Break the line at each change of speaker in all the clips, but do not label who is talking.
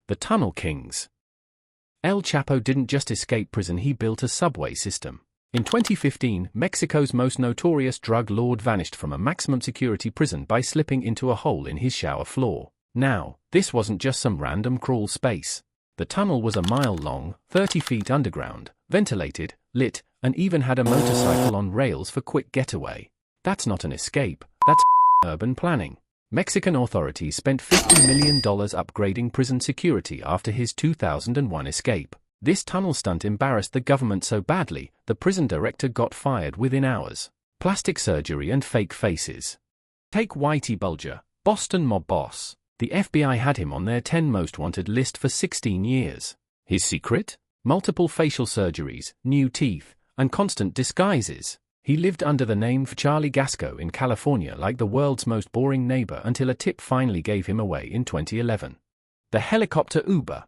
The Tunnel Kings. El Chapo didn't just escape prison, he built a subway system. In 2015, Mexico's most notorious drug lord vanished from a maximum security prison by slipping into a hole in his shower floor. Now, this wasn't just some random crawl space. The tunnel was a mile long, 30 feet underground, ventilated, lit, and even had a motorcycle on rails for quick getaway. That's not an escape, that's urban planning. Mexican authorities spent $50 million upgrading prison security after his 2001 escape. This tunnel stunt embarrassed the government so badly, the prison director got fired within hours. Plastic surgery and fake faces. Take Whitey Bulger, Boston mob boss. The FBI had him on their 10 most wanted list for 16 years. His secret? Multiple facial surgeries, new teeth, and constant disguises. He lived under the name of Charlie Gasco in California like the world's most boring neighbor until a tip finally gave him away in 2011. The helicopter Uber.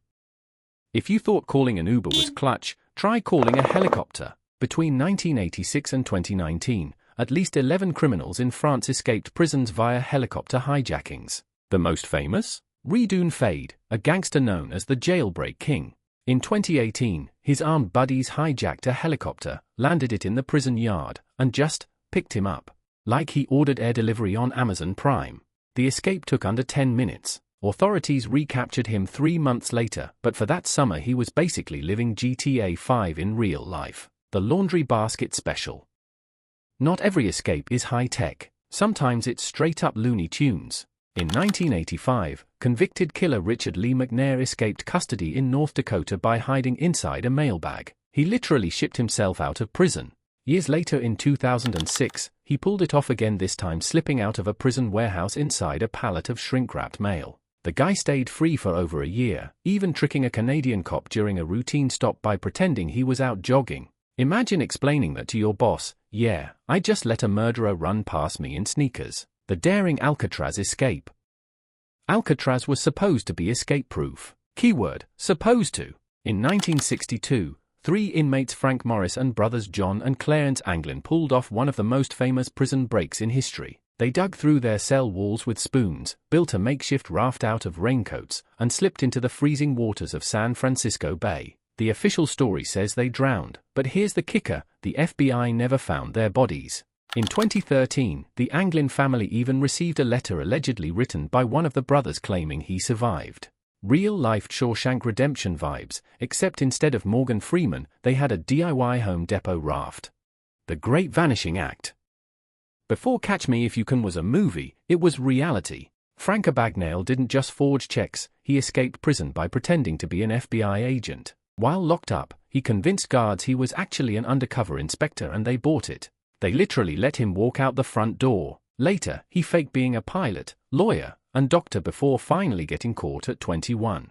If you thought calling an Uber was clutch, try calling a helicopter. Between 1986 and 2019, at least 11 criminals in France escaped prisons via helicopter hijackings. The most famous? Redoine Faïd, a gangster known as the Jailbreak King. In 2018, his armed buddies hijacked a helicopter, landed it in the prison yard, and just picked him up. Like he ordered air delivery on Amazon Prime. The escape took under 10 minutes. Authorities recaptured him 3 months later, but for that summer he was basically living GTA 5 in real life. The laundry basket special. Not every escape is high-tech. Sometimes it's straight-up Looney Tunes. In 1985, convicted killer Richard Lee McNair escaped custody in North Dakota by hiding inside a mailbag. He literally shipped himself out of prison. Years later in 2006, he pulled it off again, this time slipping out of a prison warehouse inside a pallet of shrink-wrapped mail. The guy stayed free for over a year, even tricking a Canadian cop during a routine stop by pretending he was out jogging. Imagine explaining that to your boss. Yeah, I just let a murderer run past me in sneakers. The daring Alcatraz escape. Alcatraz was supposed to be escape-proof. Keyword, supposed to. In 1962, 3 inmates Frank Morris and brothers John and Clarence Anglin pulled off one of the most famous prison breaks in history. They dug through their cell walls with spoons, built a makeshift raft out of raincoats, and slipped into the freezing waters of San Francisco Bay. The official story says they drowned, but here's the kicker, the FBI never found their bodies. In 2013, the Anglin family even received a letter allegedly written by one of the brothers claiming he survived. Real-life Shawshank Redemption vibes, except instead of Morgan Freeman, they had a DIY Home Depot raft. The Great Vanishing Act. Before Catch Me If You Can was a movie, it was reality. Frank Abagnale didn't just forge checks, he escaped prison by pretending to be an FBI agent. While locked up, he convinced guards he was actually an undercover inspector and they bought it. They literally let him walk out the front door. Later, he faked being a pilot, lawyer, and doctor before finally getting caught at 21.